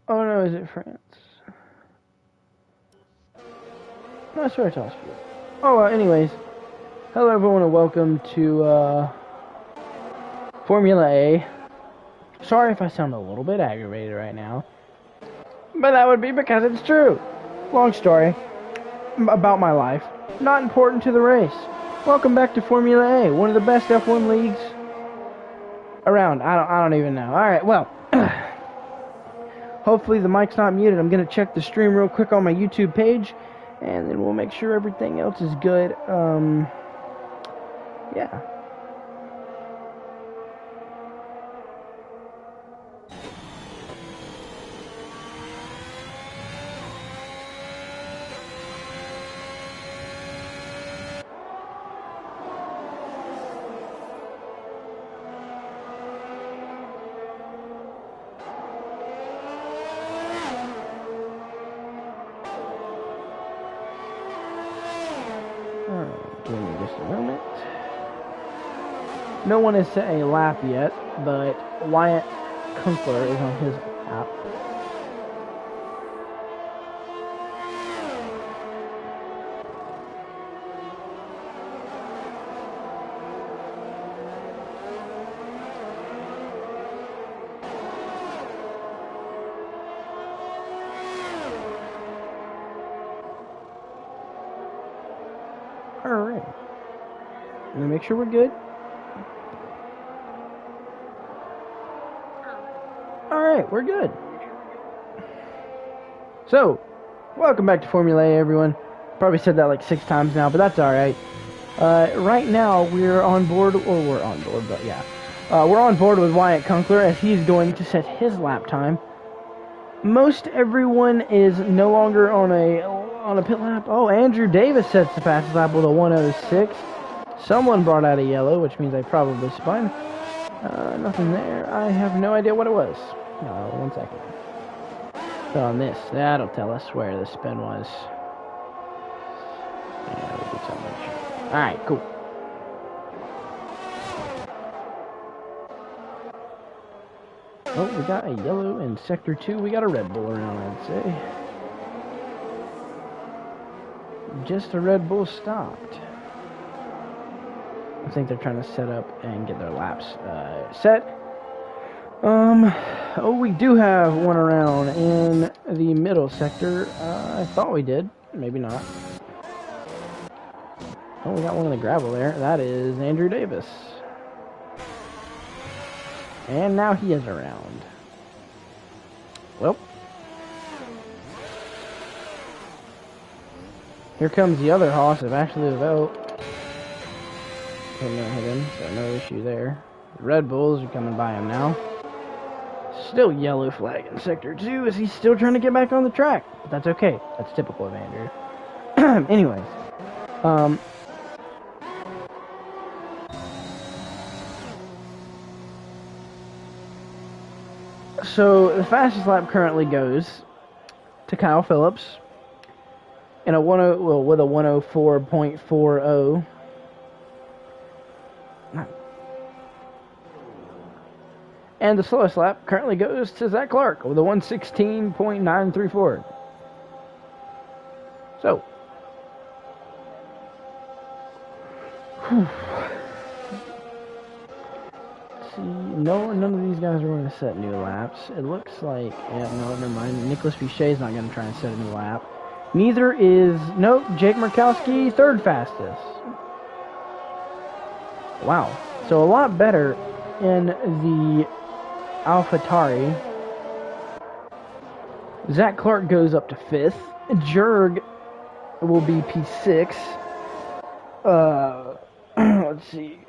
Oh no, is it France? No, I swear it's Austria. Oh, anyways. Hello everyone and welcome to, Formula A. Sorry if I sound a little bit aggravated right now. But that would be because it's true. Long story. About my life. Not important to the race. Welcome back to Formula A, one of the best F1 leagues around. I don't even know. Alright, well. Hopefully the mic's not muted. I'm going to check the stream real quick on my YouTube page. And then we'll make sure everything else is good. Yeah. Give me just a moment. No one has set a lap yet, but Wyatt Kunkler is on his lap. Alright. Let me make sure we're good. Alright, we're good. So, welcome back to Formula A, everyone. Probably said that like 6 times now, but that's alright. Right now, we're on board, or we're on board, but yeah. We're on board with Wyatt Kunkler as he's going to set his lap time. Most everyone is no longer on a pit lap. Oh, Andrew Davis sets the fastest lap with a 1:06. Someone brought out a yellow, which means they probably spun. Nothing there. I have no idea what it was. No, 1 second. But on this, that'll tell us where the spin was. Yeah, we'll do something. Alright, cool. Oh, we got a yellow in Sector 2. We got a Red Bull around, I'd say. Just a Red Bull stopped. I think they're trying to set up and get their laps set. Oh, we do have one around in the middle sector. I thought we did. Maybe not. Oh, we got one in the gravel there. That is Andrew Davis. And now he is around. Well. Here comes the other Haas of Ashley Lavelle. Couldn't hit him, so no issue there. The Red Bulls are coming by him now. Still yellow flag in Sector 2 as he's still trying to get back on the track. But that's okay. That's typical of Andrew. Anyways. So the fastest lap currently goes to Kyle Phillips in a with a 1:04.40. And the slowest lap currently goes to Zach Clark with a 1:16.934. So, let's see. No, none of these guys are going to set new laps. It looks like, yeah, no, never mind. Nicholas Bichet's not going to try and set a new lap. Neither is, nope, Jake Murkowski, third fastest. Wow. So a lot better in the AlphaTauri. Zach Clark goes up to 5th. Jurg will be P6. Let's see.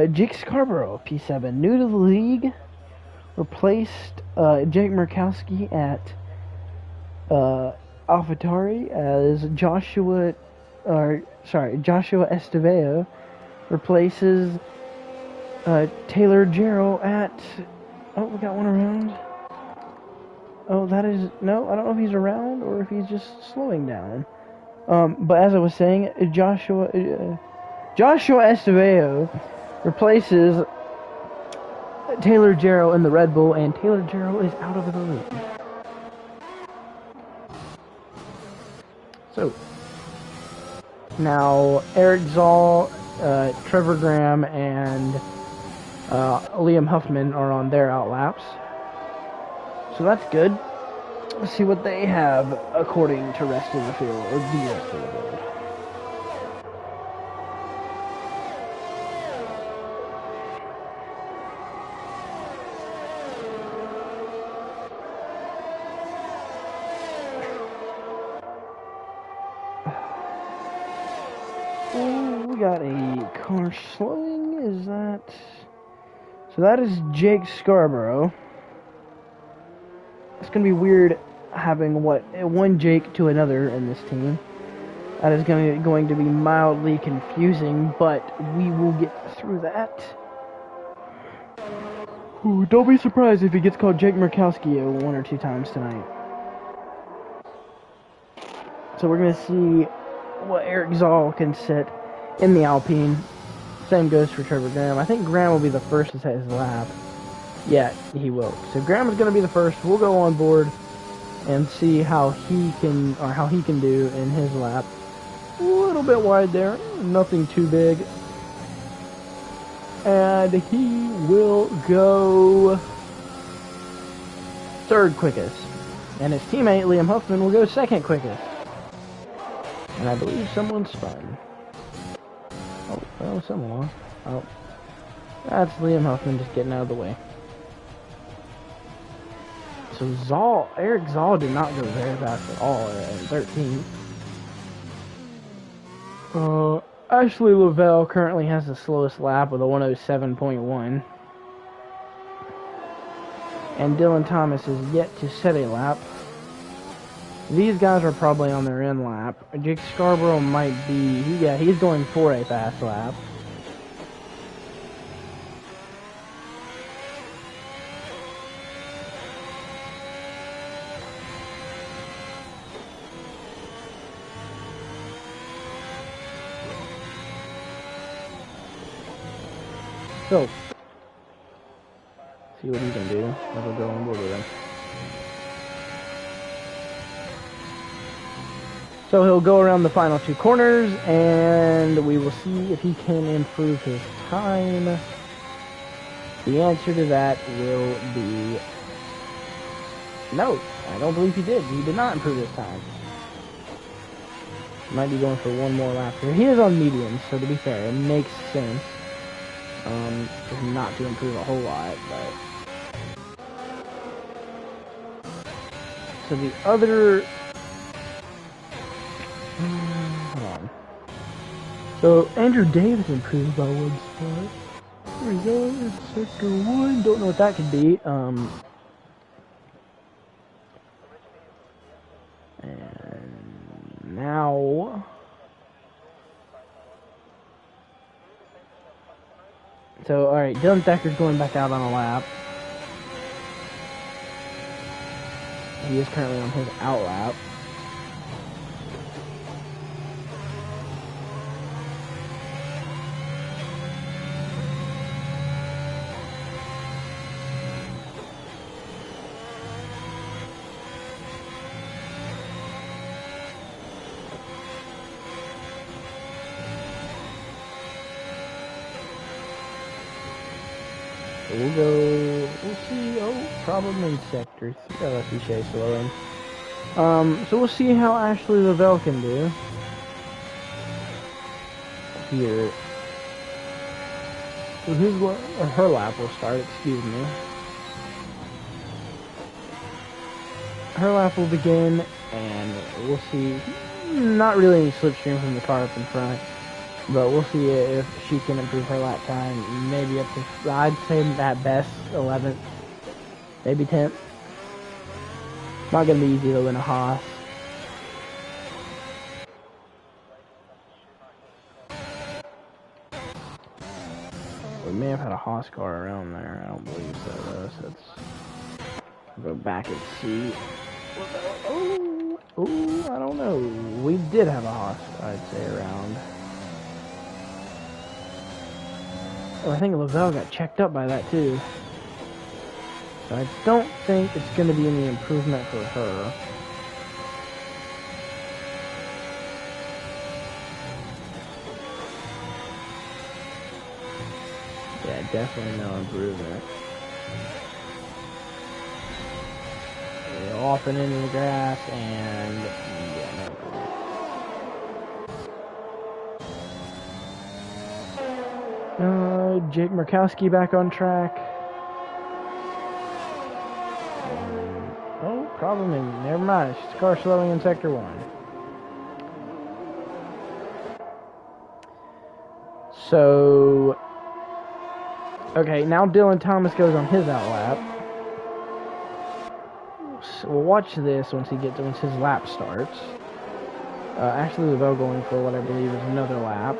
Jake Scarborough, P7. New to the league. Replaced Jake Murkowski at AlphaTauri as Joshua Estevao replaces Taylor Jarrell at... Oh, we got one around. Oh, that is... No, I don't know if he's around or if he's just slowing down. But as I was saying, Joshua Estevao replaces Taylor Jarrow in the Red Bull, and Taylor Jarrow is out of the league. So, now Eric Zoll, Trevor Graham, and Liam Huffman are on their outlaps. So that's good. Let's see what they have according to rest of the field, or the rest of the field. Oh, we got a car slowing, is that... So that is Jake Scarborough. It's going to be weird having, one Jake to another in this team. That is going to be mildly confusing, but we will get through that. Ooh, don't be surprised if he gets called Jake Murkowski 1 or 2 times tonight. So we're going to see what Eric Zoll can set in the Alpine. Same goes for Trevor Graham. I think Graham will be the first to set his lap. Yeah, he will. So Graham is going to be the first. We'll go on board and see how he can do in his lap. A little bit wide there, nothing too big. And he will go third quickest. And his teammate, Liam Huffman, will go second quickest. And I believe someone spun. Oh, well, someone. Oh. That's Liam Huffman just getting out of the way. So Eric Zoll did not go very fast at all at 13. Ashley Lavelle currently has the slowest lap with a 107.1. And Dylan Thomas is yet to set a lap. These guys are probably on their end lap. Jake Scarborough might be, he's going for a fast lap. So, see what he can do. That'll go on board with him. So he'll go around the final 2 corners, and we will see if he can improve his time. The answer to that will be no. I don't believe he did. He did not improve his time. Might be going for one more lap here. He is on mediums, so to be fair, it makes sense. Not to improve a whole lot, but so the other hold on. So Andrew Davis improved by 1 spot. There we go. It's sector 1. Don't know what that could be. And now. So, alright, Dylan Thacker's going back out on a lap. He is currently on his out lap. We'll see, problem in sector 3, let's see Shea slowing. So we'll see how Ashley Lavelle can do. Here. So her lap will start, excuse me. Her lap will begin, and we'll see, not really any slipstream from the car up in front. But we'll see if she can improve her lap time. Maybe up to, I'd say at best, 11th. Maybe 10th. Not going to be easy to win a Haas. We may have had a Haas car around there. I don't believe so, though. So let's go back and see. Oh, I don't know. We did have a Haas, I'd say, around. Oh, I think Lavelle got checked up by that too. So I don't think it's going to be any improvement for her. Yeah, definitely no improvement. Yeah, off and into the grass, and yeah, no improvement. Jake Murkowski back on track. Oh, problem is, never mind. It's car slowing in Sector 1. So, okay, now Dylan Thomas goes on his outlap. So we'll watch this once his lap starts. Ashley Lavelle going for what I believe is another lap.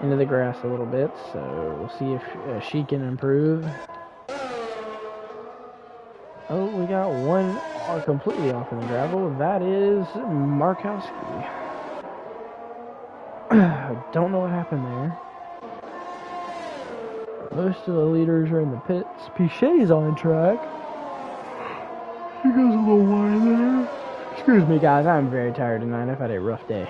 Into the grass a little bit, so we'll see if she can improve. Oh, we got one completely off in the gravel. That is Markowski. Don't know what happened there. Most of the leaders are in the pits. Pichet's on track. He goes a little wide there. Excuse me, guys. I'm very tired tonight. I've had a rough day.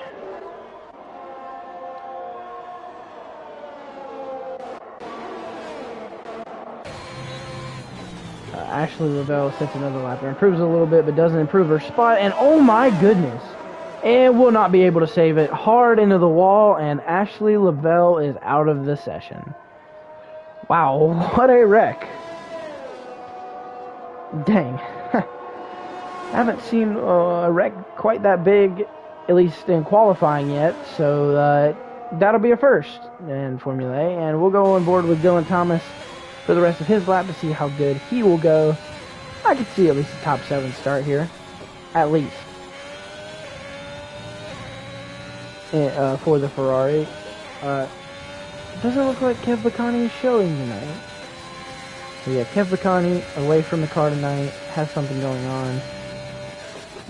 Ashley Lavelle sets another lap. Improves a little bit, but doesn't improve her spot. And oh my goodness. And will not be able to save it. Hard into the wall, and Ashley Lavelle is out of the session. Wow, what a wreck. Dang. I haven't seen a wreck quite that big, at least in qualifying yet, so that'll be a first in Formula A. And we'll go on board with Dylan Thomas for the rest of his lap to see how good he will go. I could see at least a top 7 start here. At least. For the Ferrari. Doesn't look like Kev Bacani is showing tonight. So yeah, Kev Bacani away from the car tonight. Has something going on.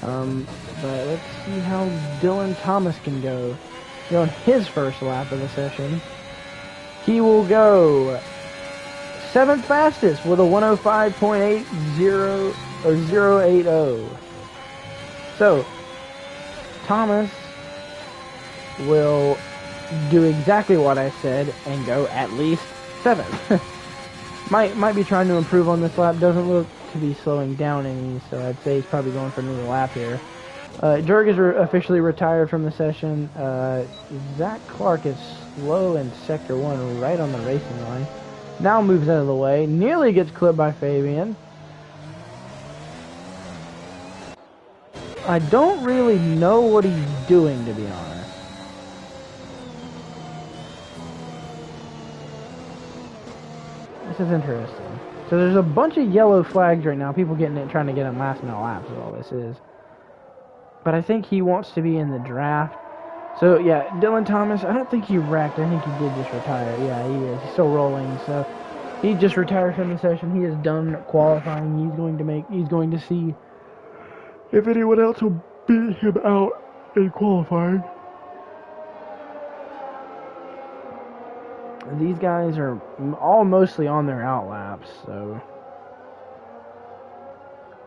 But let's see how Dylan Thomas can go. On his first lap of the session. He will go 7th fastest with a 105.80 or 080. So Thomas will do exactly what I said and go at least 7th. might be trying to improve on this lap. Doesn't look to be slowing down any, so I'd say he's probably going for another lap here. Jurg is officially retired from the session. Zach Clark is slow in Sector 1, right on the racing line. Now moves out of the way. Nearly gets clipped by Fabian. I don't really know what he's doing, to be honest. This is interesting. So there's a bunch of yellow flags right now. People trying to get him last minute laps is all this is. But I think he wants to be in the draft. So yeah, Dylan Thomas, I don't think he wrecked. I think he did just retire. Yeah, he is. He's still rolling. So he just retired from the session. He is done qualifying. He's going to see if anyone else will beat him out in qualifying. These guys are all mostly on their outlaps, so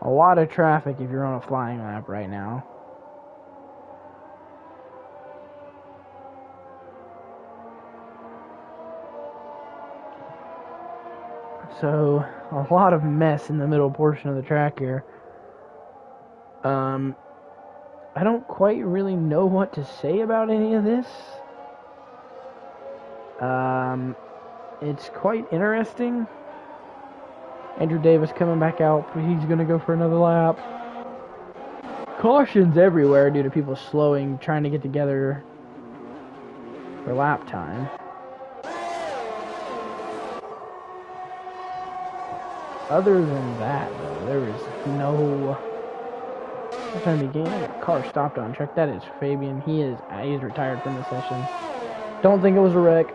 a lot of traffic if you're on a flying lap right now. So a lot of mess in the middle portion of the track here. I don't quite really know what to say about any of this. It's quite interesting. Andrew Davis coming back out. He's going to go for another lap. Cautions everywhere due to people slowing, trying to get together for lap time. Other than that, though, there is no time to gain. A car stopped on track. That is Fabian. He's retired from the session. Don't think it was a wreck.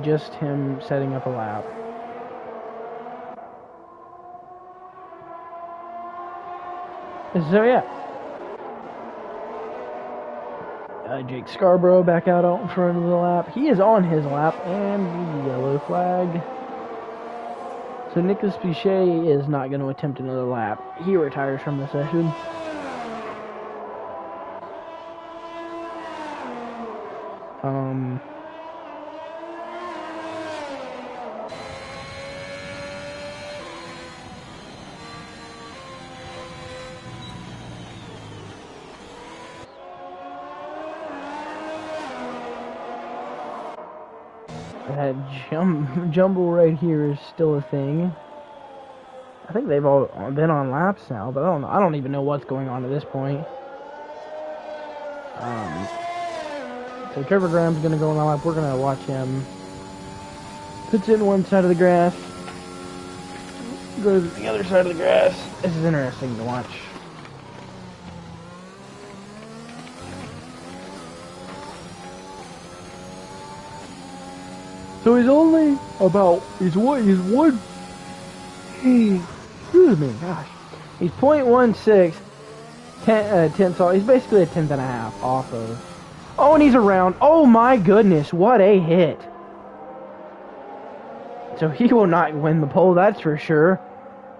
Just him setting up a lap. So yeah. Jake Scarborough back out in front of the lap. He is on his lap, and the yellow flag. So Nicolas Boucher is not going to attempt another lap. He retires from the session. That jumble right here is still a thing. I think they've all been on laps now, but I don't even know what's going on at this point. So Trevor Graham's gonna go on a lap. We're gonna watch him. Puts in one side of the grass. Goes to the other side of the grass. This is interesting to watch. So he's only about, excuse me, gosh. He's 0.16 tenths off. He's basically a tenth and a half off of. Oh, and he's around. Oh my goodness, what a hit. So he will not win the pole, that's for sure.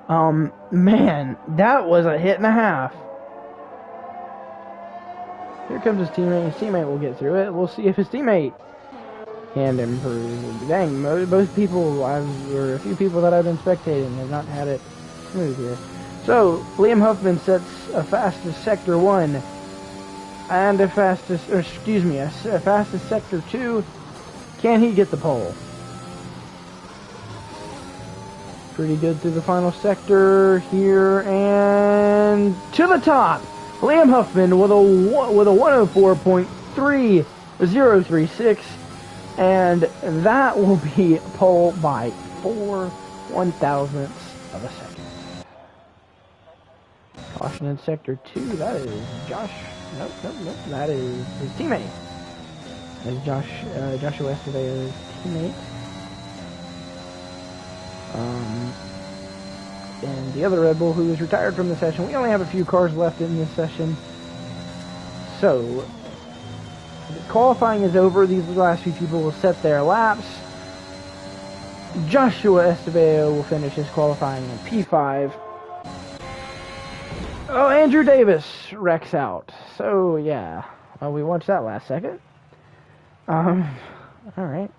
Man, that was a hit and a half. Here comes his teammate. His teammate will get through it. We'll see if his teammate can improve. Dang, both people, or a few people that I've been spectating have not had it smooth here. So, Liam Huffman sets a fastest Sector 1 and a fastest Sector 2. Can he get the pole? Pretty good through the final sector here, and to the top! Liam Huffman with a 104.3036, and that will be pole by 4/1000ths of a second. Caution in Sector 2, that is Josh. Nope, that is his teammate. That's Joshua Esteveo's teammate. And the other Red Bull who is retired from the session. We only have a few cars left in this session. So, qualifying is over. These last few people will set their laps. Joshua Esteveo will finish his qualifying in P5. Oh, Andrew Davis wrecks out. So, yeah. Well, we watched that last second. Alright. Alright.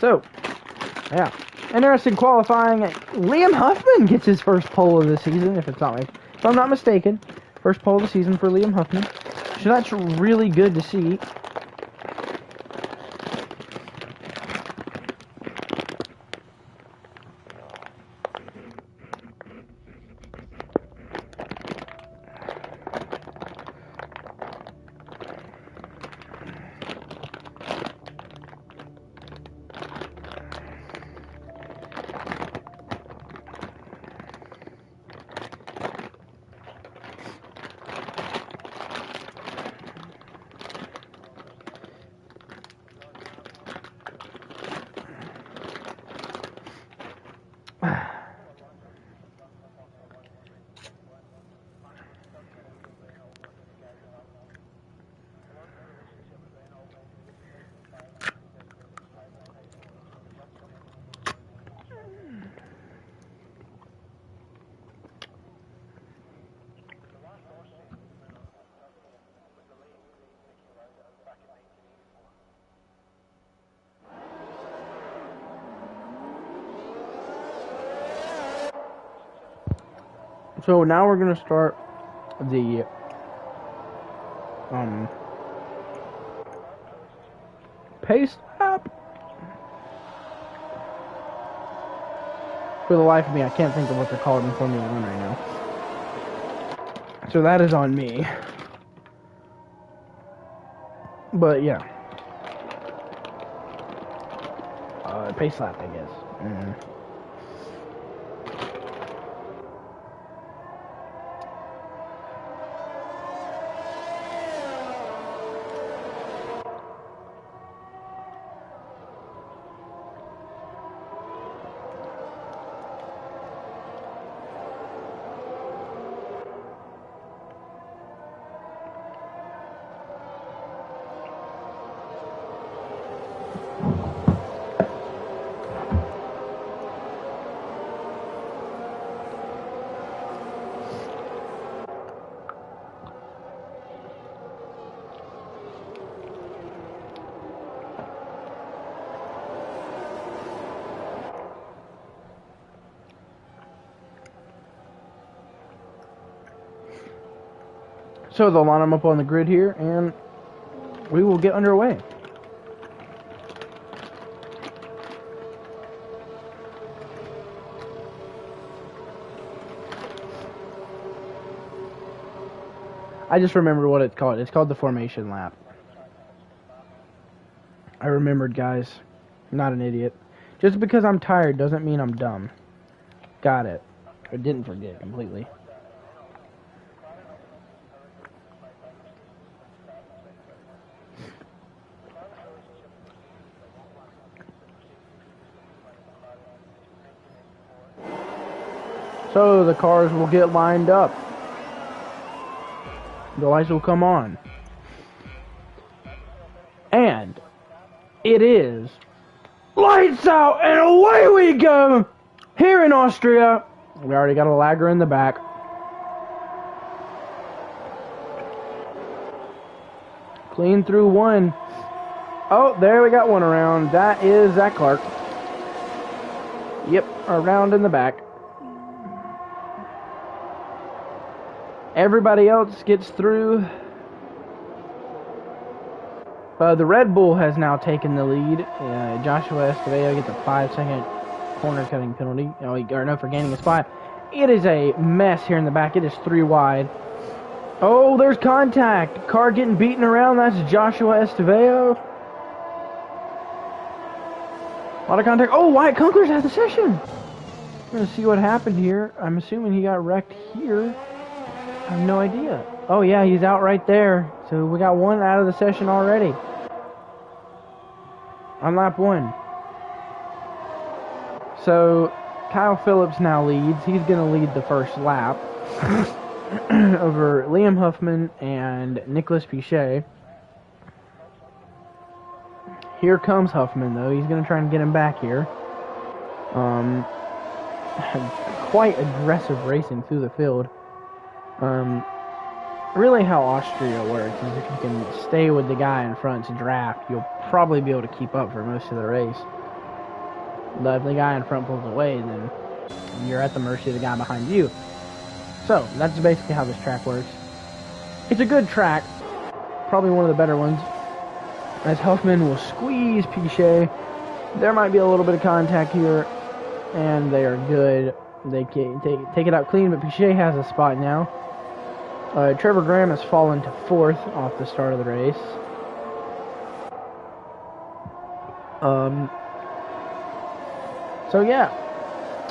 So, yeah. Interesting qualifying. Liam Huffman gets his first pole of the season, if I'm not mistaken. First pole of the season for Liam Huffman. So that's really good to see. So now we're gonna start the pace lap. For the life of me, I can't think of what they're called in Formula 1 right now. So that is on me. But yeah. Pace lap, I guess. So they'll line them up on the grid here, and we will get underway. I just remembered what it's called. It's called the formation lap. I remembered, guys. I'm not an idiot. Just because I'm tired doesn't mean I'm dumb. Got it. I didn't forget completely. So the cars will get lined up. The lights will come on. And it is lights out and away we go here in Austria. We already got a lagger in the back. Clean through one. Oh, there we got one around. That is Zach Clark. Yep, around in the back. Everybody else gets through. The Red Bull has now taken the lead. Joshua Estevao gets a 5-second corner cutting penalty. For gaining a spot. It is a mess here in the back. It is 3 wide. Oh, there's contact. Car getting beaten around. That's Joshua Estevao. A lot of contact. Oh, Wyatt Kunkler's out of the session. We're going to see what happened here. I'm assuming he got wrecked here. I have no idea. Oh, yeah, he's out right there. So we got one out of the session already. On lap 1. So Kyle Phillips now leads. He's going to lead the first lap over Liam Huffman and Nicholas Pichet. Here comes Huffman, though. He's going to try and get him back here. Quite aggressive racing through the field. Really how Austria works is if you can stay with the guy in front's draft, you'll probably be able to keep up for most of the race. But if the guy in front pulls away, then you're at the mercy of the guy behind you. So, that's basically how this track works. It's a good track. Probably one of the better ones. As Huffman will squeeze Pichet. There might be a little bit of contact here. And they are good. They can take it out clean, but Pichet has a spot now. Trevor Graham has fallen to 4th off the start of the race. So yeah,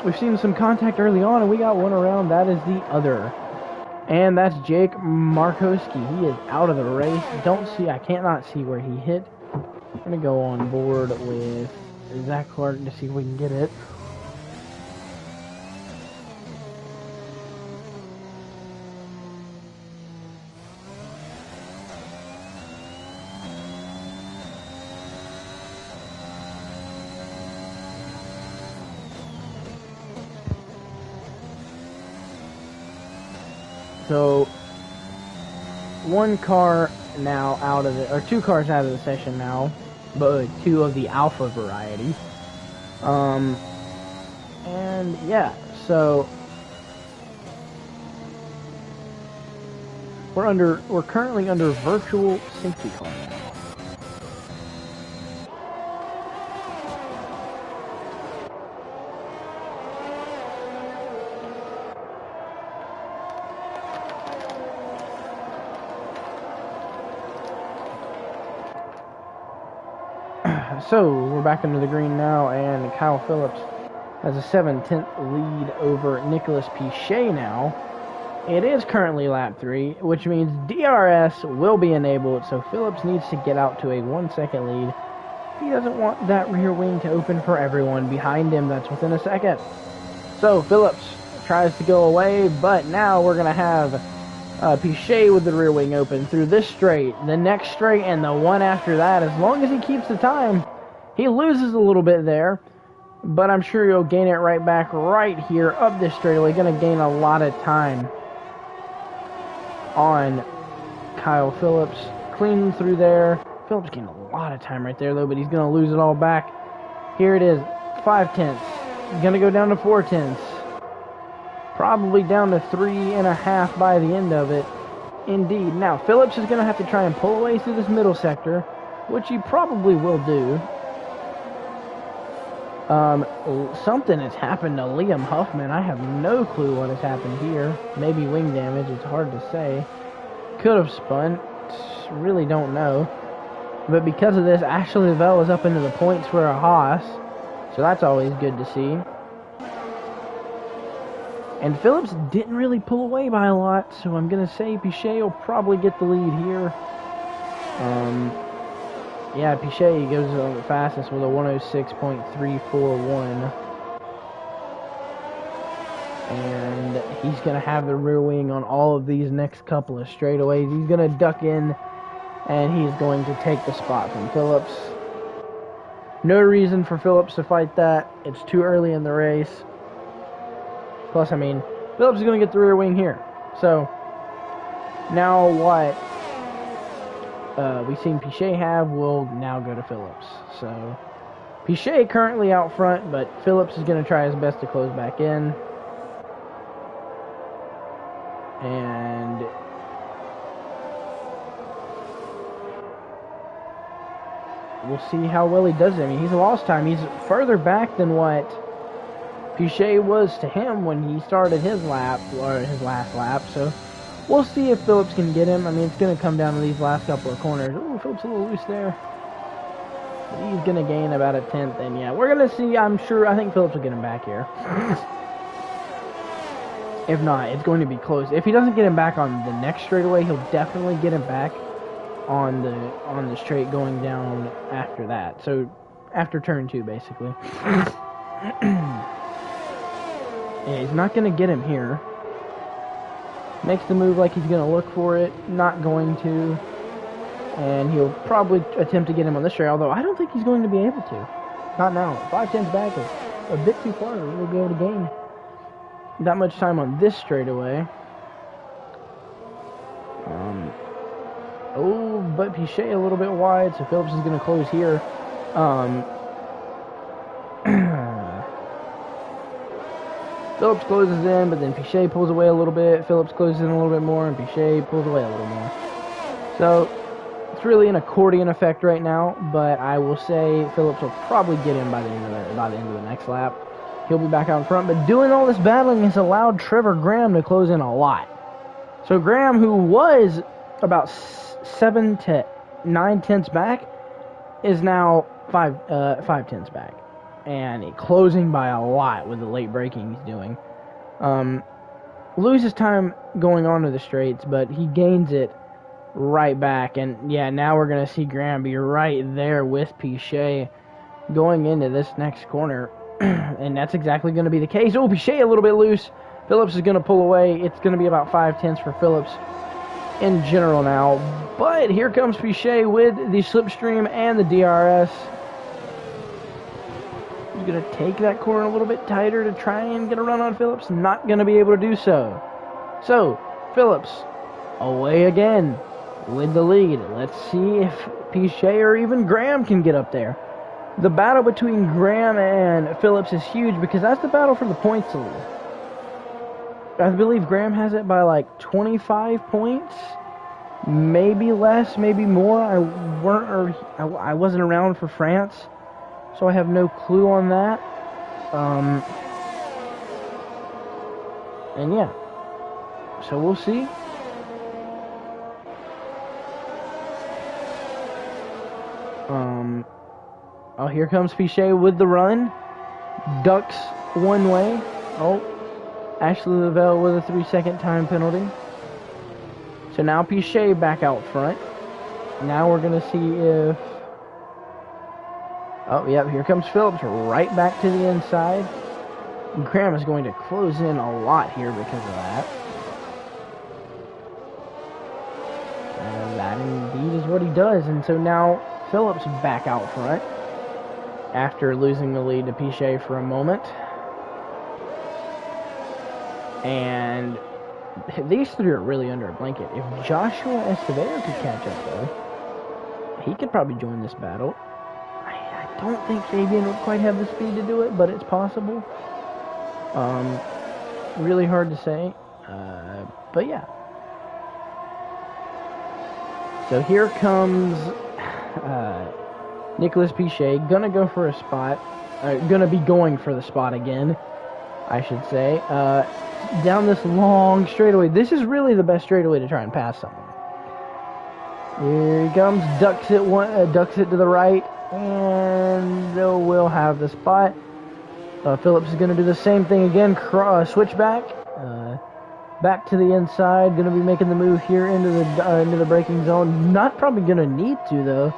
we've seen some contact early on, and we got one around. That is the other, and that's Jake Markowski. He is out of the race. I cannot see where he hit. I'm gonna go on board with Zach Clark to see if we can get it. So, one car now out of it, or 2 cars out of the session now, but 2 of the Alpha variety. And yeah, so we're currently under virtual safety car now. So, we're back into the green now, and Kyle Phillips has a 7/10 lead over Nicholas Pichet now. It is currently lap 3, which means DRS will be enabled, so Phillips needs to get out to a 1-second lead. He doesn't want that rear wing to open for everyone behind him that's within a second. So, Phillips tries to go away, but now we're going to have Pichet with the rear wing open through this straight, the next straight, and the one after that. As long as he keeps the time, he loses a little bit there, but I'm sure he'll gain it right back right here up this straightaway. Going to gain a lot of time on Kyle Phillips. Clean through there. Phillips gained a lot of time right there, though, but he's going to lose it all back. Here it is, 5/10. He's going to go down to 4/10. Probably down to 3.5 by the end of it. Indeed. Now, Phillips is going to have to try and pull away through this middle sector, which he probably will do. Something has happened to Liam Huffman. I have no clue what has happened here. Maybe wing damage. It's hard to say. Could have spun. Really don't know. But because of this, Ashley Lavelle is up into the points for a Haas. So that's always good to see. And Phillips didn't really pull away by a lot, so I'm going to say Pichet will probably get the lead here. Yeah, Pichet goes on the fastest with a 106.341. And he's going to have the rear wing on all of these next couple of straightaways. He's going to duck in, and he's going to take the spot from Phillips. No reason for Phillips to fight that. It's too early in the race. Plus, I mean, Phillips is going to get the rear wing here. So, now what we've seen Pichet have will now go to Phillips. So, Pichet currently out front, but Phillips is going to try his best to close back in. And we'll see how well he does it. I mean, he's lost time. He's further back than what Pichet was to him when he started his lap, or his last lap, so we'll see if Phillips can get him. I mean, it's going to come down to these last couple of corners. Ooh, Phillips a little loose there. He's going to gain about a tenth, and yeah, we're going to see, I think Phillips will get him back here. If not, it's going to be close. If he doesn't get him back on the next straightaway, he'll definitely get him back on the straight going down after that. So, after turn 2, basically. Yeah, he's not going to get him here. Makes the move like he's going to look for it. Not going to. And he'll probably attempt to get him on this straight, although I don't think he's going to be able to. Not now. 5/10 back is a bit too far to really be able to gain that much time on this straightaway. Oh, but Pichet a little bit wide, so Phillips is going to close here. Phillips closes in, but then Pichet pulls away a little bit. Phillips closes in a little bit more, and Pichet pulls away a little more. So, it's really an accordion effect right now, but I will say Phillips will probably get him by the end of the next lap. He'll be back out in front, but doing all this battling has allowed Trevor Graham to close in a lot. So Graham, who was about 7 to 9 tenths back, is now 5 tenths back. And closing by a lot with the late braking he's doing. Loses time going on to the straights, but he gains it right back. And yeah, now we're going to see Graham be right there with Pichet going into this next corner. And that's exactly going to be the case. Oh, Pichet a little bit loose. Phillips is going to pull away. It's going to be about 5 tenths for Phillips in general now. But here comes Pichet with the slipstream and the DRS. He's going to take that corner a little bit tighter to try and get a run on Phillips. Not going to be able to do so. So, Phillips away again with the lead. Let's see if Pichet or even Graham can get up there. The battle between Graham and Phillips is huge because that's the battle for the points lead. I believe Graham has it by like 25 points. Maybe less, maybe more. I wasn't around for France, so I have no clue on that. And yeah, so we'll see. Oh, here comes Pichet with the run. Ducks one way. Oh, Ashley Lavelle with a 3-second time penalty. So now Pichet back out front. Now we're going to see if... Oh, yep, here comes Phillips right back to the inside. Graham is going to close in a lot here because of that. And that indeed is what he does. And so now Phillips back out front after losing the lead to Pichet for a moment. And these three are really under a blanket. If Joshua Escobar could catch up, though, he could probably join this battle. I don't think Fabian would quite have the speed to do it, but it's possible. Really hard to say. But yeah. So here comes Nicholas Pichet, gonna go for a spot. Gonna be going for the spot again, I should say. Down this long straightaway. This is really the best straightaway to try and pass someone. Here he comes, ducks it to the right, and we'll have the spot. Phillips is going to do the same thing again, switch back, back to the inside. Going to be making the move here into the braking zone. Not probably going to need to though.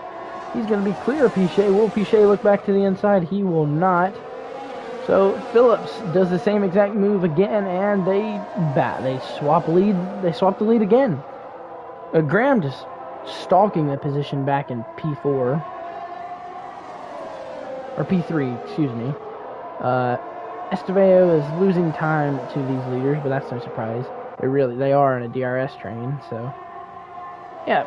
He's going to be clear of Pichet. Will Pichet look back to the inside? He will not. So Phillips does the same exact move again, and they swap lead. They swap the lead again. Graham just stalking the position back in P4 or P3, excuse me. Estevao is losing time to these leaders, but that's no surprise. They are in a DRS train, so yeah.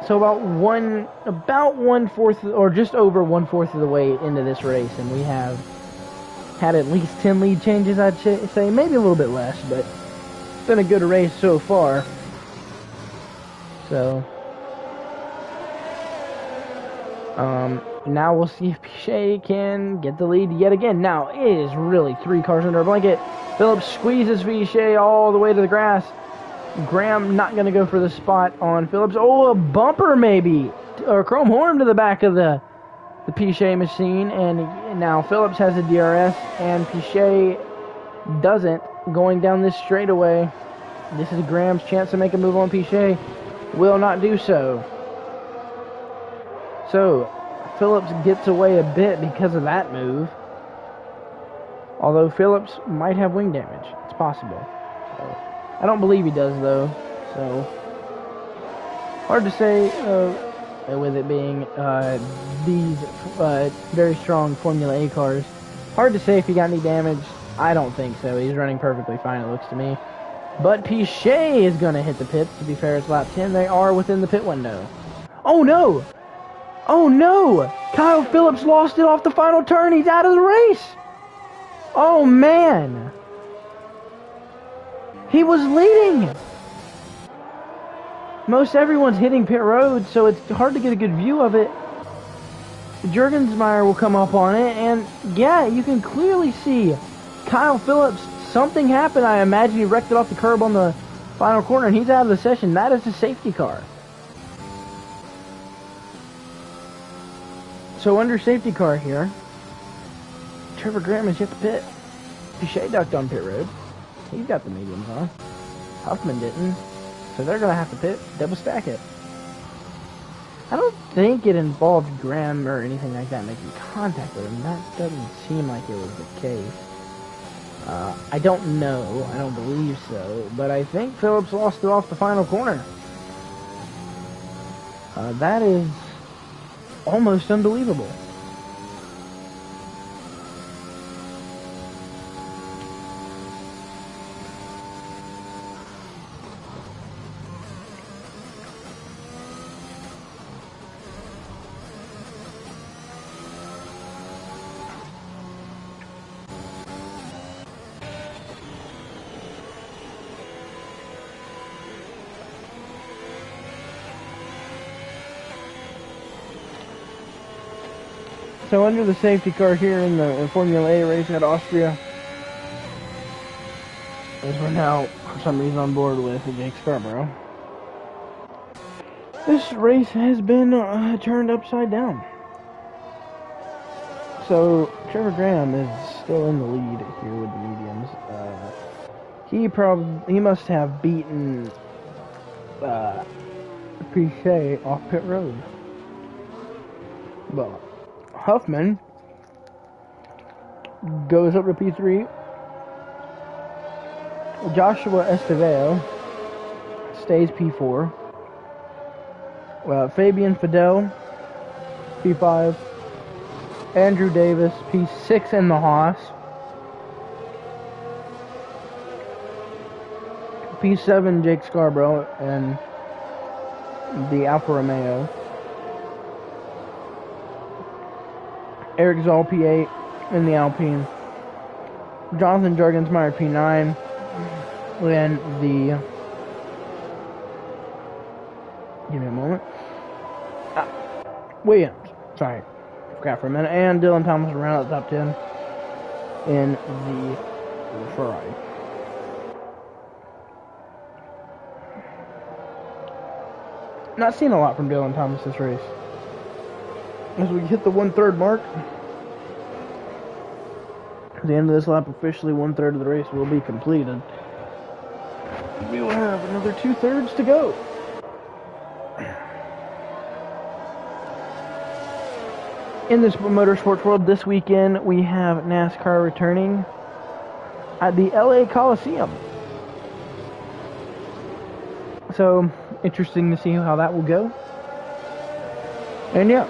So about 1/4 or just over 1/4 of the way into this race, and we have had at least 10 lead changes, I'd say, maybe a little bit less, but it's been a good race so far. So now we'll see if Pichet can get the lead yet again. Now, it is really 3 cars under a blanket. Phillips squeezes Pichet all the way to the grass. Graham not going to go for the spot on Phillips. Oh, a bumper maybe. Or chrome horn to the back of the Pichet machine. And now Phillips has a DRS and Pichet doesn't, going down this straightaway. This is Graham's chance to make a move on Pichet. Will not do so. So, Phillips gets away a bit because of that move. Although Phillips might have wing damage. It's possible. So, I don't believe he does, though. So, hard to say with it being these very strong Formula A cars. Hard to say if he got any damage. I don't think so. He's running perfectly fine, it looks to me. But Pichet is going to hit the pits. To be fair, it's lap 10. They are within the pit window. Oh, no! Oh no! Kyle Phillips lost it off the final turn. He's out of the race. Oh man! He was leading. Most everyone's hitting pit road, so it's hard to get a good view of it. Jurgensmeyer will come up on it, and yeah, you can clearly see Kyle Phillips. Something happened. I imagine he wrecked it off the curb on the final corner, and he's out of the session. That is a safety car. So under safety car here, Trevor Graham has hit the pit. Pichet ducked on pit road. He's got the mediums on. Huffman didn't. So they're going to have to pit, double stack it. I don't think it involved Graham or anything like that making contact with him. That doesn't seem like it was the case. I don't know. I don't believe so. But I think Phillips lost it off the final corner. That is almost unbelievable. So under the safety car here in the Formula A race at Austria, as we're now for some reason on board with Jake Scarborough, this race has been turned upside down. So Trevor Graham is still in the lead here with the mediums. He must have beaten Pichet off pit road. But Huffman goes up to P3. Joshua Estevao stays P4. Fabian Fidel, P5. Andrew Davis, P6 in the Haas. P7 Jake Scarborough and the Alfa Romeo. Eric Zoll, P8 in the Alpine. Jonathan Jurgensmeyer, P9 in the... Give me a moment. Williams, sorry, forgot for a minute, and Dylan Thomas around at the top 10 in the Ferrari. Not seeing a lot from Dylan Thomas this race. As we hit the 1/3 mark, at the end of this lap, officially 1/3 of the race will be completed. We will have another 2/3 to go. In this motorsports world, this weekend we have NASCAR returning at the LA Coliseum. So, interesting to see how that will go. And yeah.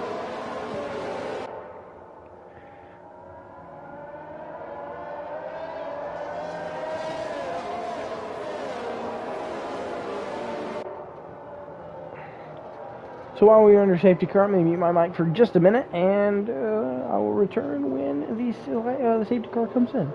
So while we are under safety car, I'm going to mute my mic for just a minute, and I will return when the safety car comes in.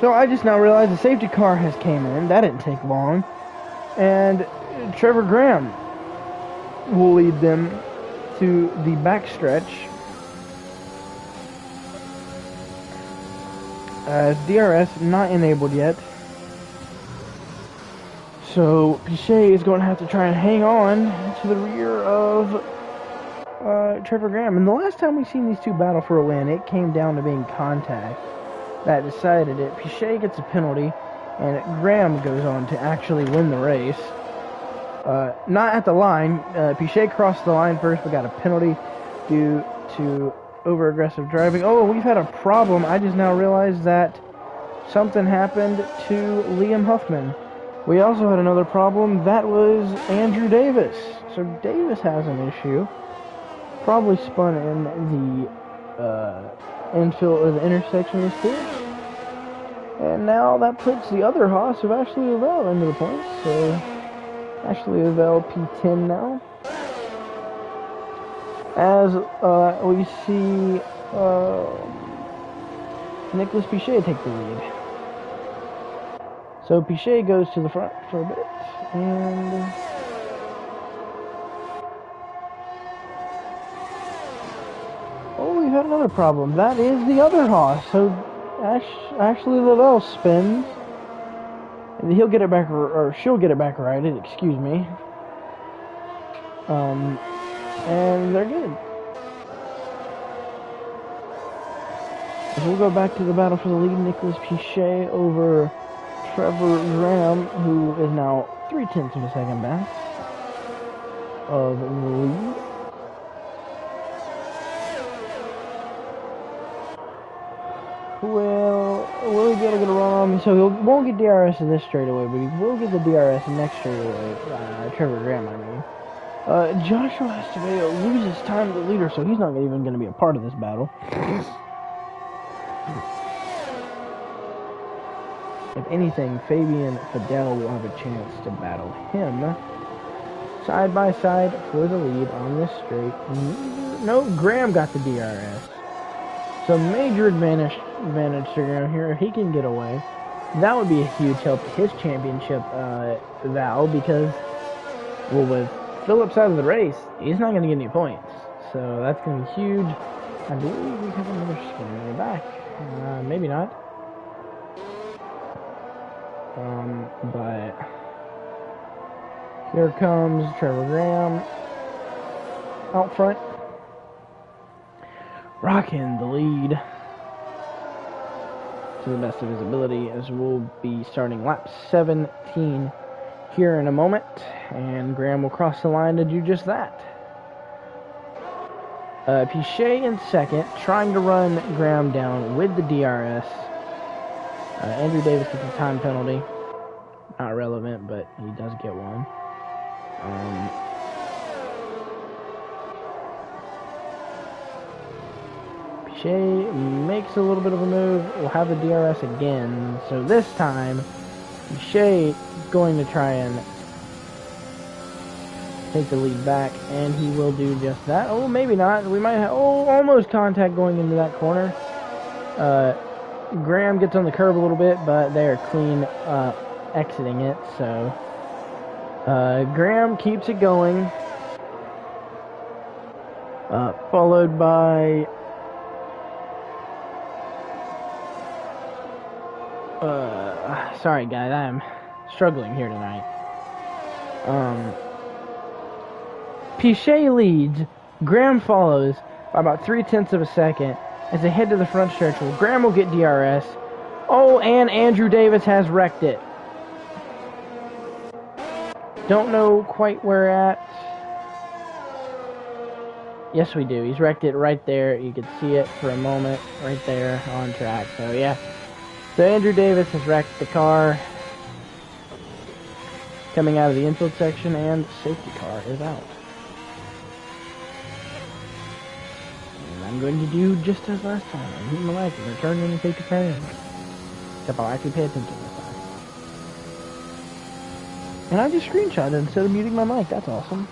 So I just now realized the safety car has came in. That didn't take long. And Trevor Graham will lead them to the backstretch. As DRS not enabled yet. So Pichet is going to have to try and hang on to the rear of Trevor Graham. And the last time we seen these two battle for a win, it came down to being contact that decided it. Pichet gets a penalty, and Graham goes on to actually win the race. Not at the line. Pichet crossed the line first, but got a penalty due to over-aggressive driving. Oh, we've had a problem. I just now realized that something happened to Liam Huffman. We also had another problem. That was Andrew Davis. So Davis has an issue. Probably spun in the infield or the intersection of this course. And now that puts the other Haas of Ashley Lavelle into the points. So Ashley Lavelle P10 now. As we see Nicholas Pichet take the lead. So Pichet goes to the front for a bit, and oh, we've had another problem. That is the other Haas. So Ashley Lavelle spins, and he'll get it back, or she'll get it back righted. Excuse me. And they're good. So we'll go back to the battle for the lead. Nicholas Pichet over Trevor Graham, who is now 0.3 of a second back of the lead. Well, will he be able to get a run on me? So he won't get DRS in this straightaway, but he will get the DRS next straightaway. Trevor Graham, I mean. Joshua Estevao loses time to the leader, so he's not even going to be a part of this battle. If anything, Fabian Fidel will have a chance to battle him. Side by side for the lead on this straight. No, Graham got the DRS. So major advantage to Graham here. If he can get away, that would be a huge help to his championship vow because, well, with Phillips out of the race, he's not going to get any points. So that's going to be huge. I believe we have another skin in the back. Maybe not. But here comes Trevor Graham out front, rocking the lead to the best of his ability, as we'll be starting lap 17 here in a moment, and Graham will cross the line to do just that. Pichet in second, trying to run Graham down with the DRS. Andrew Davis gets a time penalty. Not relevant, but he does get one. Pichet makes a little bit of a move. We'll have the DRS again. So this time, Pichet is going to try and take the lead back, and he will do just that. Oh, maybe not. We might have almost contact going into that corner. Graham gets on the curb a little bit, but they are clean exiting it. So Graham keeps it going, followed by sorry guys, I am struggling here tonight. Pichet leads, Graham follows by about 0.3 of a second as they head to the front stretch. Well, Graham will get DRS. Oh, and Andrew Davis has wrecked it. Don't know quite where at. Yes, we do. He's wrecked it right there. You can see it for a moment right there on track. So, yeah. So, Andrew Davis has wrecked the car coming out of the infield section, and the safety car is out. And I'm going to do just as last time. I'm hitting my mic and return when the safety car in. Except I'll actually pay attention this time. And I just screenshot it instead of muting my mic. That's awesome.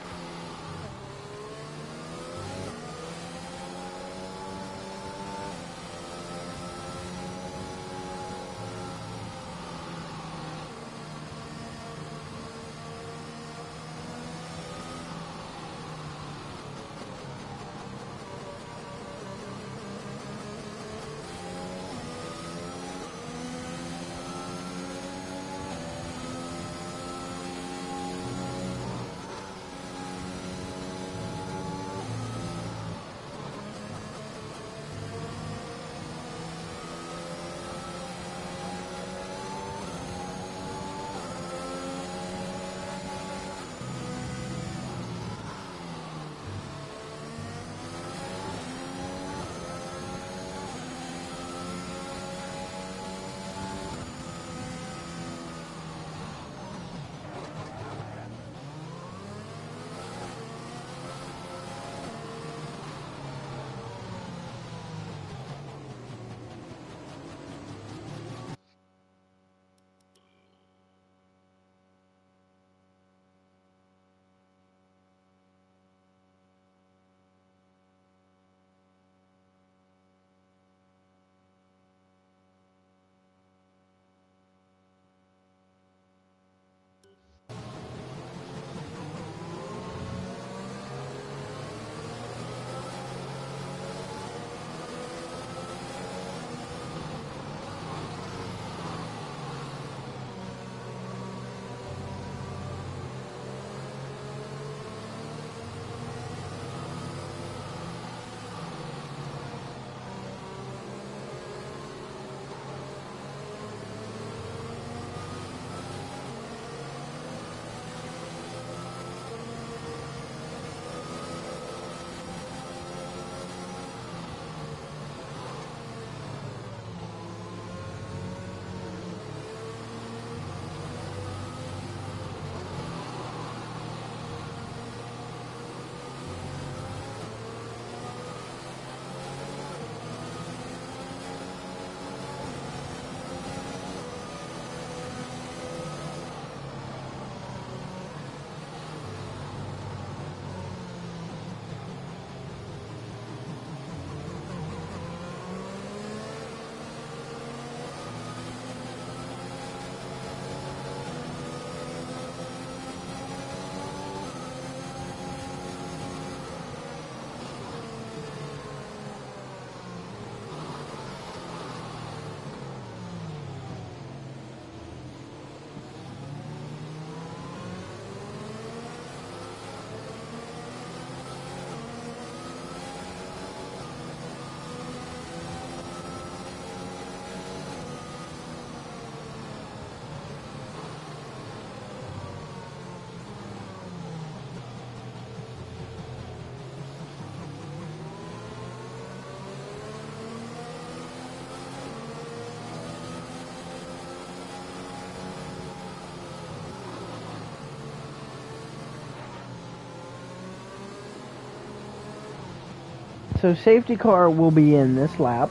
So safety car will be in this lap.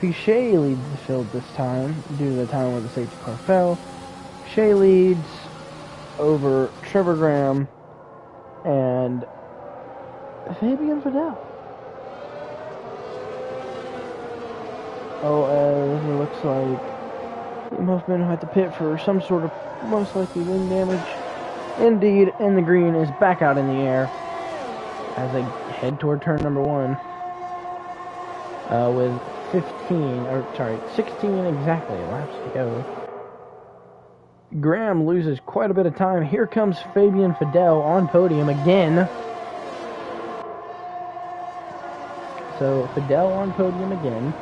Pichet leads the field this time due to the time where the safety car fell. Pichet leads over Trevor Graham and Fabian Fidel. Oh, as it looks like the Muffman had to pit for some sort of most likely wind damage. Indeed, and the green is back out in the air as they head toward turn number 1 with 16 exactly laps to go. Graham loses quite a bit of time. Here comes Fabian Fidel on podium again. So Fidel on podium again.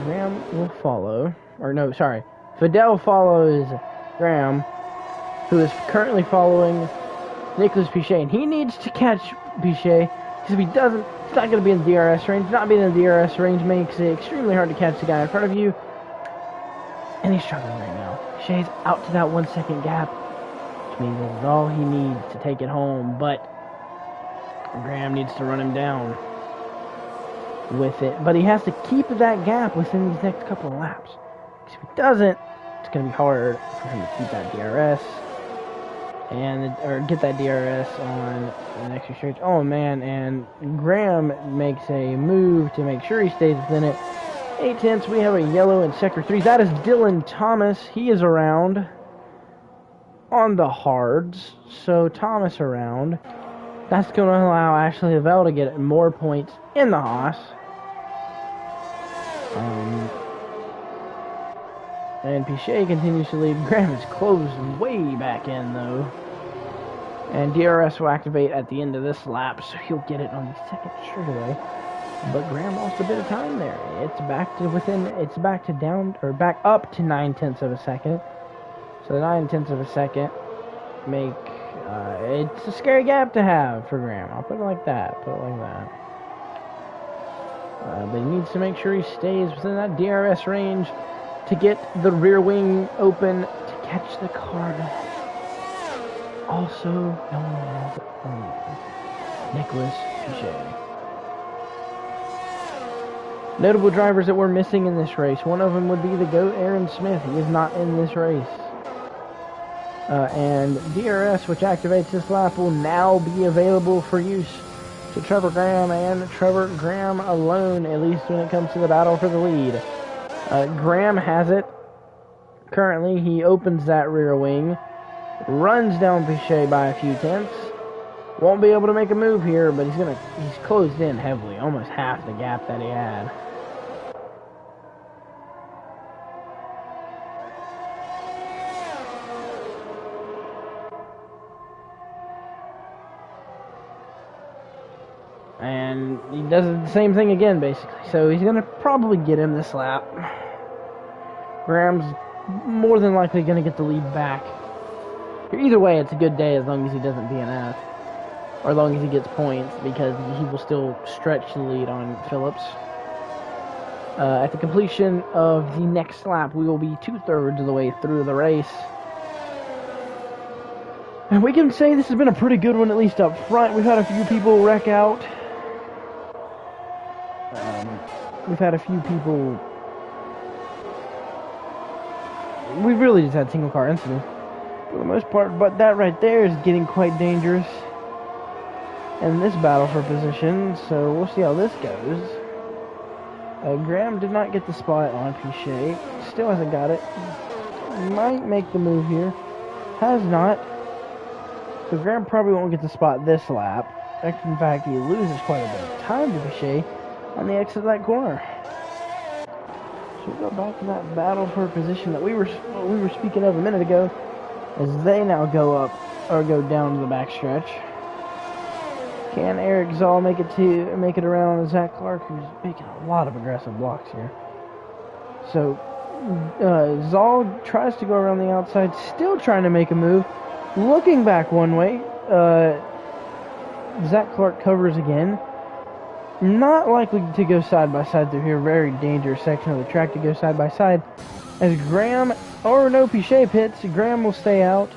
Graham will follow. Or no, sorry. Fidel follows Graham, who is currently following Nicholas Pichet. And he needs to catch Pichet, because if he doesn't, it's not going to be in the DRS range. Not being in the DRS range makes it extremely hard to catch the guy in front of you. And he's struggling right now. Pichet's out to that 1 second gap, which means this is all he needs to take it home. But Graham needs to run him down with it. But he has to keep that gap within these next couple of laps. Because if he doesn't, it's going to be hard for him to keep that DRS. Or get that DRS on the next few straight. Oh man, and Graham makes a move to make sure he stays within it. 8/10, we have a yellow in sector 3. That is Dylan Thomas. He is around on the hards. So Thomas around. That's going to allow Ashley Lavelle to get more points in the Haas. And Pichet continues to lead. Graham is closed way back in, though. And DRS will activate at the end of this lap, so he'll get it on the second straightaway. But Graham lost a bit of time there. It's back up to 9/10 of a second. So the 9/10 of a second make it's a scary gap to have for Graham. I'll put it like that. But he needs to make sure he stays within that DRS range to get the rear wing open to catch the car. Also known as Nicholas Pichet. Notable drivers that we're missing in this race. One of them would be the GOAT Aaron Smith. He is not in this race. And DRS, which activates this lap, will now be available for use to Trevor Graham and Trevor Graham alone, at least when it comes to the battle for the lead. Graham has it. Currently, he opens that rear wing, runs down Pichet by a few tenths. Won't be able to make a move here, but he's closed in heavily, almost half the gap that he had. And he does the same thing again, basically. So he's going to probably get him this lap. Graham's more than likely going to get the lead back. Either way, it's a good day as long as he doesn't DNF. Or as long as he gets points, because he will still stretch the lead on Phillips. At the completion of the next lap, we will be 2/3 of the way through the race. And we can say this has been a pretty good one, at least up front. We've had a few people wreck out. We've had a few people... We've really just had single car incidents for the most part, but that right there is getting quite dangerous in this battle for position, so we'll see how this goes. Graham did not get the spot on Pichet, still hasn't got it. Might make the move here, has not. So Graham probably won't get the spot this lap. In fact, he loses quite a bit of time to Pichet on the exit of that corner. So we'll go back to that battle for position that we were speaking of a minute ago, as they now go up or go down to the backstretch. Can Eric Zoll make it around Zach Clark, who's making a lot of aggressive blocks here? So Zoll tries to go around the outside, still trying to make a move, looking back one way. Zach Clark covers again. Not likely to go side by side through here. Very dangerous section of the track to go side by side. As Graham, or no, Pichet pits, Graham will stay out.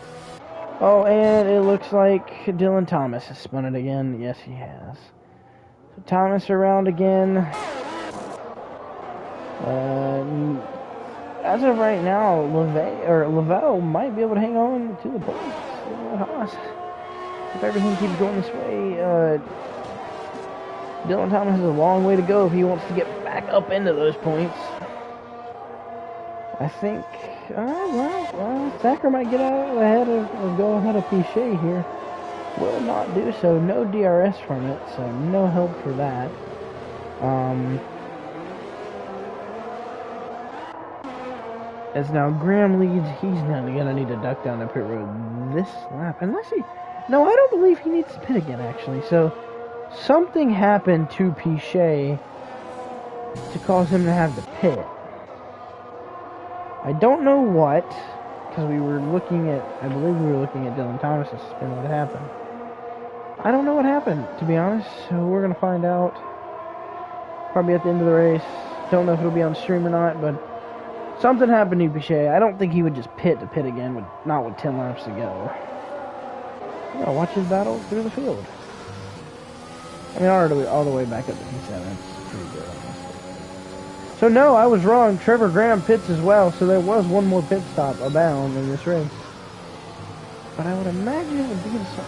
Oh, and it looks like Dylan Thomas has spun it again. Yes, he has. So Thomas around again. As of right now, Lavelle might be able to hang on to the points. Haas. If everything keeps going this way, Dylan Thomas has a long way to go if he wants to get back up into those points. I think, Thacker might get out ahead of, or go ahead of Pichet here. Will not do so. No DRS from it, so no help for that. As now Graham leads, he's not gonna need to duck down the pit road this lap, unless he. No, I don't believe he needs to pit again, actually. So something happened to Pichet to cause him to have to pit. I don't know what, because we were looking at, I believe we were looking at Dylan Thomas's spin. What happened? I don't know what happened, to be honest. So we're gonna find out probably at the end of the race. Don't know if it'll be on stream or not, but something happened to Pichet. I don't think he would just pit to pit again, not with 10 laps to go. Yeah, watch his battle through the field. I mean, all the way back up to P7. It's pretty good, honestly. So no, I was wrong. Trevor Graham pits as well, so there was one more pit stop abound in this race. But I would imagine it would be the same.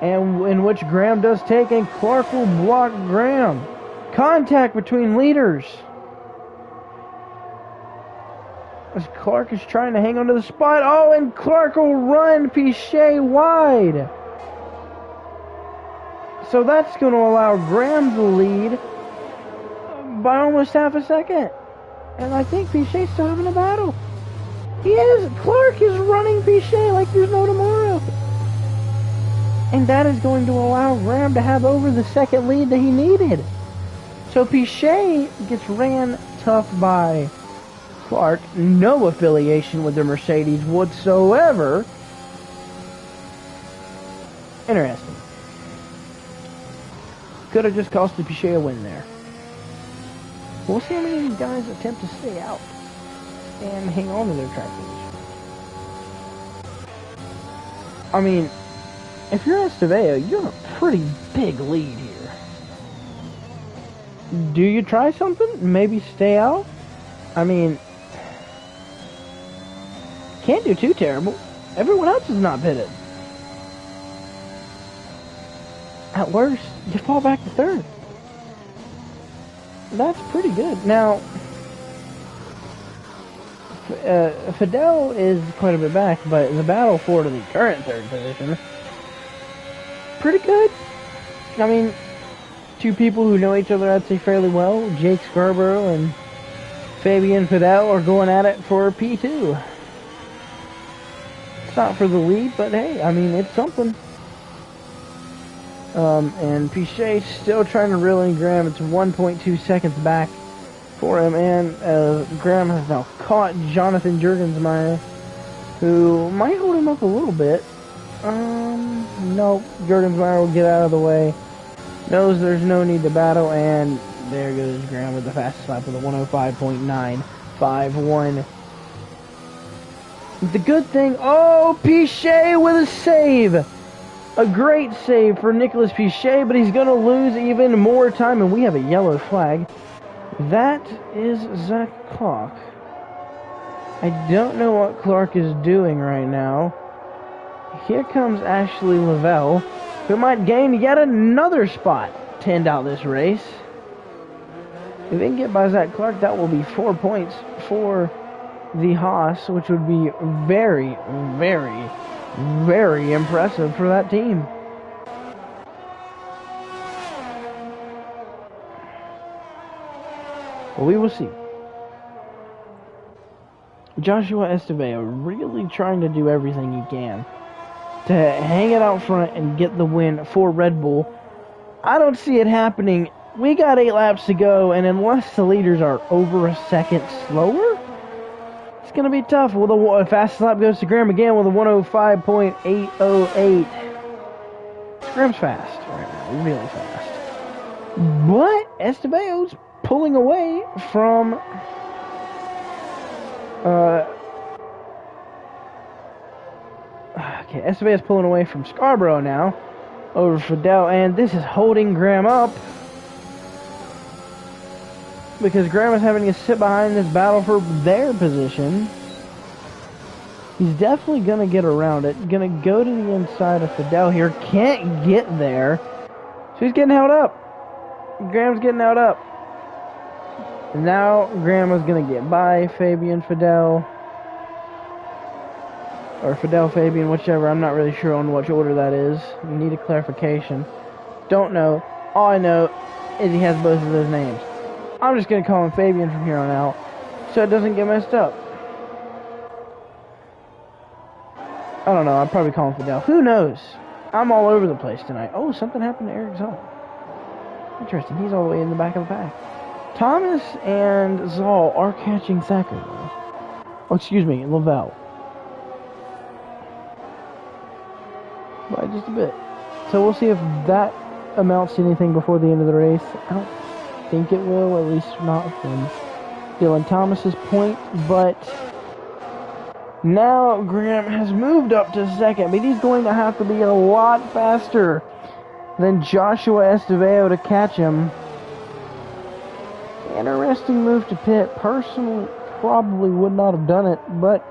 And in which Graham does take, and Clark will block Graham. Contact between leaders. As Clark is trying to hang onto the spot. Oh, and Clark will run Pichet wide. So that's going to allow Graham to lead by almost half a second. And I think Pichet's still having a battle. He is. Clark is running Pichet like there's no tomorrow. And that is going to allow Graham to have over the second lead that he needed. So Pichet gets ran tough by Clark. No affiliation with the Mercedes whatsoever. Interesting. Could have just cost the Pichet a win there. We'll see how many of these guys attempt to stay out and hang on to their track position. I mean, if you're Estevao, you're a pretty big lead here. Do you try something? Maybe stay out? I mean, can't do too terrible. Everyone else is not pitted. At worst, you fall back to third. That's pretty good. Now, Fidel is quite a bit back, but the battle for the current third position, pretty good. I mean, two people who know each other, I'd say, fairly well. Jake Scarborough and Fabian Fidel are going at it for P2. It's not for the lead, but hey, I mean, it's something. And Pichet still trying to reel in Graham. It's 1.2 seconds back for him, and Graham has now caught Jonathan Jurgensmeyer, who might hold him up a little bit. No, Jurgensmeyer will get out of the way. Knows there's no need to battle, and there goes Graham with the fastest lap with a 105.951. The good thing, oh, Pichet with a save! A great save for Nicolas Pichet, but he's going to lose even more time, and we have a yellow flag. That is Zach Clark. I don't know what Clark is doing right now. Here comes Ashley Lavelle, who might gain yet another spot to end out this race. If they can get by Zach Clark, that will be 4 points for the Haas, which would be very, very, very impressive for that team. Well, we will see. Joshua Estevao really trying to do everything he can to hang it out front and get the win for Red Bull. I don't see it happening. We got 8 laps to go, and unless the leaders are over a second slower, it's going to be tough. Well, the fastest lap goes to Graham again with a 105.808. Graham's fast right now, really fast. But Estevao's pulling away from Uh, okay, Esteban's pulling away from Scarborough now. Over Fidel, and this is holding Graham up. Because Graham is having to sit behind this battle for their position. He's definitely going to get around it. Going to go to the inside of Fidel here. Can't get there. So he's getting held up. Graham's getting held up. And now Graham is going to get by Fabian Fidel. Or Fidel Fabian, whichever. I'm not really sure on which order that is. We need a clarification. Don't know. All I know is he has both of those names. I'm just going to call him Fabian from here on out so it doesn't get messed up. I don't know. I'll probably call him Fidel. Who knows? I'm all over the place tonight. Oh, something happened to Eric Zoll. Interesting. He's all the way in the back of the pack. Thomas and Zoll are catching Thacker, though. Oh, excuse me, Lavelle. By just a bit. So we'll see if that amounts to anything before the end of the race. I don't think it will, at least not from Dylan Thomas's point, but now Graham has moved up to second, but he's going to have to be a lot faster than Joshua Estevao to catch him. Interesting move to pit. Personally, probably would not have done it, but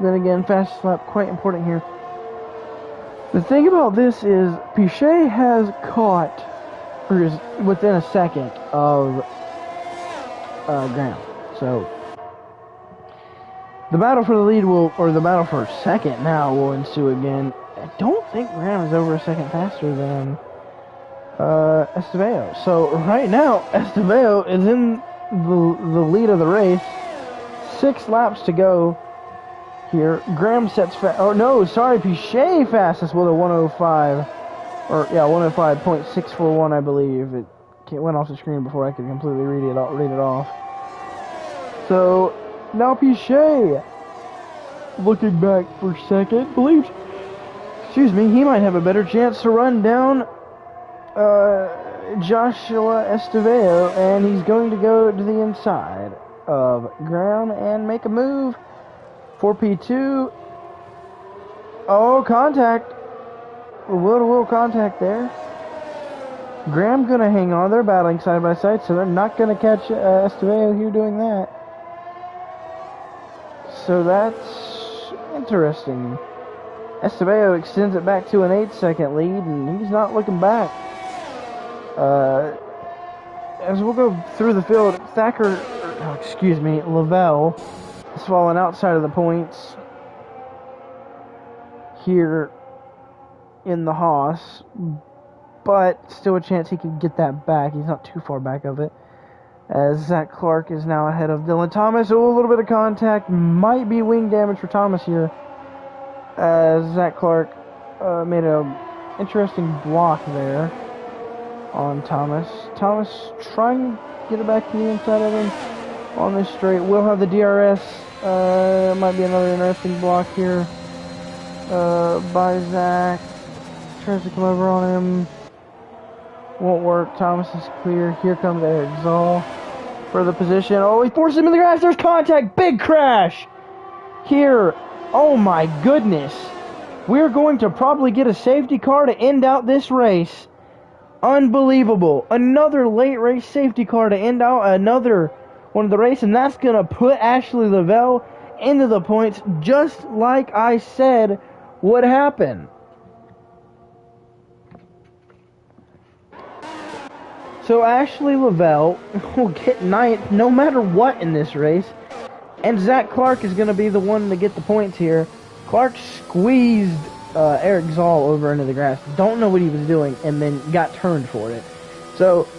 then again, fastest lap, quite important here. The thing about this is Pichet has caught, or is within a second of Graham. So the battle for the lead will, or the battle for second now will ensue again. I don't think Graham is over a second faster than Estevao. So right now, Estevao is in the lead of the race. 6 laps to go here. Graham sets oh no, sorry, Pichet fastest with a 105. Or yeah, 105.641, I believe. It went off the screen before I could completely read it off. So now Pichet looking back for second, believes. Excuse me, he might have a better chance to run down Joshua Estevao, and he's going to go to the inside of Graham and make a move for P2. Oh, contact. Will contact there. Graham gonna hang on. They're battling side by side, so they're not gonna catch Estevao here doing that. So that's interesting. Estevao extends it back to an 8-second lead, and he's not looking back. As we'll go through the field, Lavelle has fallen outside of the points here in the Haas, but still a chance he could get that back. He's not too far back of it. As Zach Clark is now ahead of Dylan Thomas. Oh, a little bit of contact. Might be wing damage for Thomas here. As Zach Clark made an interesting block there on Thomas. Thomas trying to get it back to the inside of him on this straight. We'll have the DRS. Might be another interesting block here by Zach. Tries to come over on him. Won't work. Thomas is clear. Here comes Eric Zoll for the position. Oh, he forces him in the grass. There's contact. Big crash here. Oh my goodness. We're going to probably get a safety car to end out this race. Unbelievable. Another late race safety car to end out another one of the race, and that's going to put Ashley Lavelle into the points, just like I said would happen. So Ashley Lavelle will get 9th no matter what in this race. And Zach Clark is going to be the one to get the points here. Clark squeezed Eric Zoll over into the grass. Don't know what he was doing, and then got turned for it. So,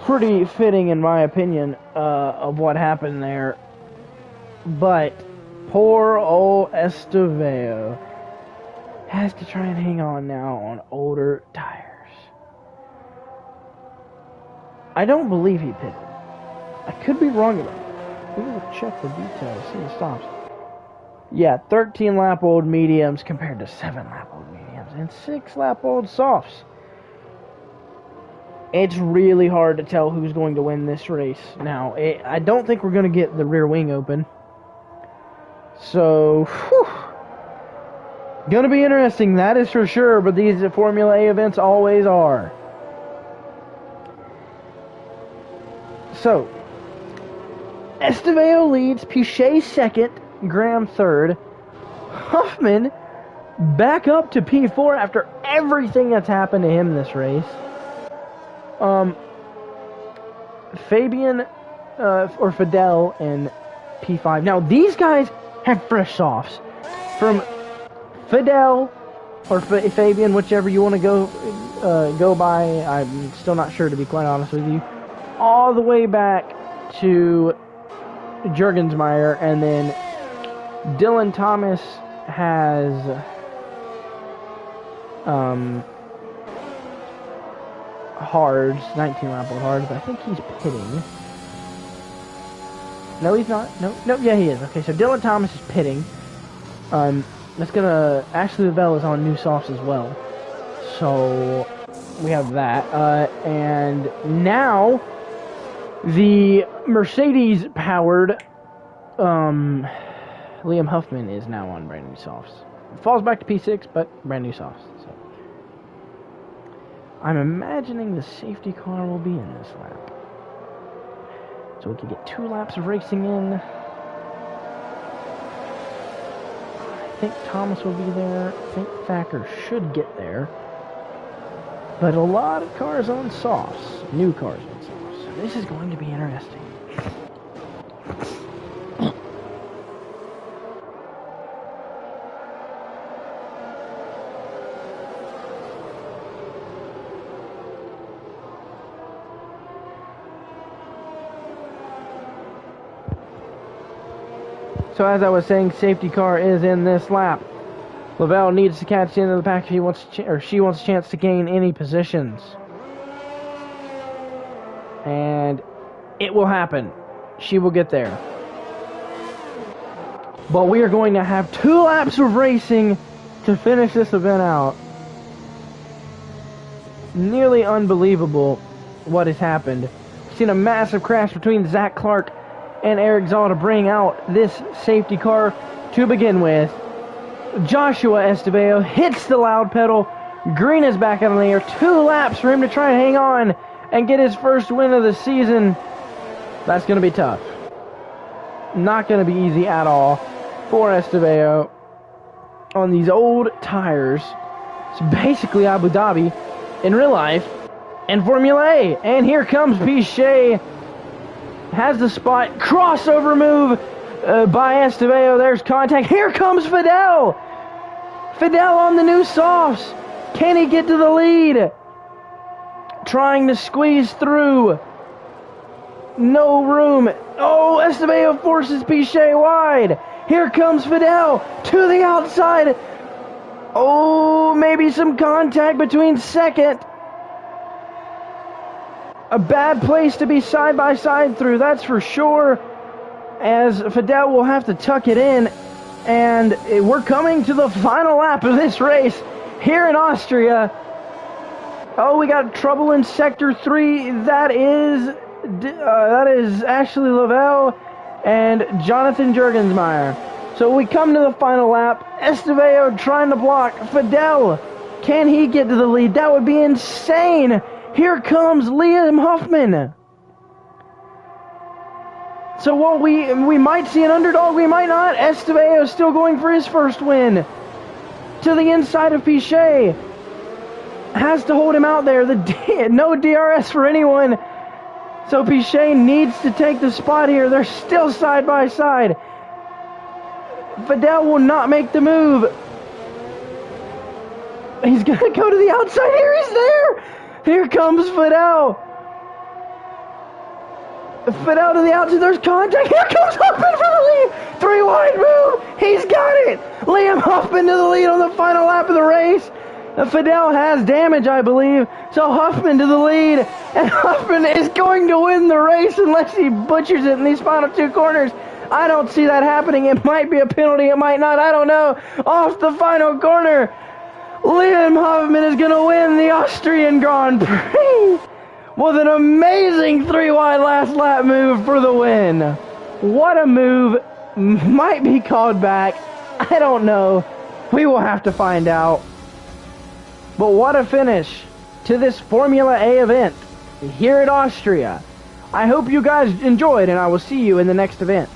pretty fitting in my opinion of what happened there. But, poor old Estevao has to try and hang on now on older tires. I don't believe he pitted. I could be wrong about it. We will check the details, see the stops. Yeah, 13 lap old mediums compared to 7 lap old mediums and 6 lap old softs. It's really hard to tell who's going to win this race. Now, I don't think we're going to get the rear wing open. So, whew, gonna be interesting, that is for sure, but these Formula A events always are. So, Estevao leads, Piquet second, Graham third. Huffman back up to P4 after everything that's happened to him this race. Fabian or Fidel in P5. Now these guys have fresh softs. From Fidel or Fabian, whichever you want to go by. I'm still not sure, to be quite honest with you. All the way back to Jurgensmeyer, and then Dylan Thomas has Hards, 19 lap on Hards, but I think he's pitting. No, he's not. No, yeah, he is. Okay, so Dylan Thomas is pitting. That's gonna, Ashley Lavelle is on new softs as well. So we have that. And now the Mercedes powered Liam Huffman is now on brand new softs. Falls back to P6, but brand new softs. So I'm imagining the safety car will be in this lap. So we can get 2 laps of racing in. I think Thomas will be there. I think Thacker should get there. But a lot of cars on softs. New cars on softs. So this is going to be interesting. So as I was saying, safety car is in this lap. Lavelle needs to catch the end of the pack if he wants she wants a chance to gain any positions. And it will happen. She will get there. But we are going to have 2 laps of racing to finish this event out. Nearly unbelievable what has happened. We've seen a massive crash between Zach Clark and Eric Zahl to bring out this safety car to begin with. Joshua Estevao hits the loud pedal. Green is back out on the air. 2 laps for him to try and hang on and get his first win of the season. That's going to be tough. Not going to be easy at all for Estevao on these old tires. It's basically Abu Dhabi in real life and Formula A. And here comes Piquet. Has the spot. Crossover move by Estevao. There's contact. Here comes Fidel. Fidel on the new softs. Can he get to the lead? Trying to squeeze through. No room. Oh, Estevao forces Piquet wide. Here comes Fidel to the outside. Oh, maybe some contact between second. A bad place to be side by side through, that's for sure, as Fidel will have to tuck it in. And we're coming to the final lap of this race here in Austria. Oh, we got trouble in Sector 3. That is Ashley Lavelle and Jonathan Jurgensmeyer. So we come to the final lap. Estevao trying to block Fidel. Can he get to the lead? That would be insane. Here comes Liam Huffman. So while we might see an underdog, we might not. Estevao is still going for his first win. To the inside of Piquet. Has to hold him out there. No DRS for anyone. So Piquet needs to take the spot here. They're still side by side. Fidel will not make the move. He's going to go to the outside. Here he's there. Here comes Fidel. Fidel to the outside. There's contact. Here comes Huffman for the lead. 3 wide move. He's got it. Liam Huffman to the lead on the final lap of the race. Fidel has damage, I believe. So Huffman to the lead. And Huffman is going to win the race unless he butchers it in these final 2 corners. I don't see that happening. It might be a penalty. It might not. I don't know. Off the final corner. Liam Huffman is going to win the Austrian Grand Prix with an amazing 3 wide last lap move for the win. What a move. might be called back. I don't know. We will have to find out. But what a finish to this Formula A event here at Austria. I hope you guys enjoyed, and I will see you in the next event.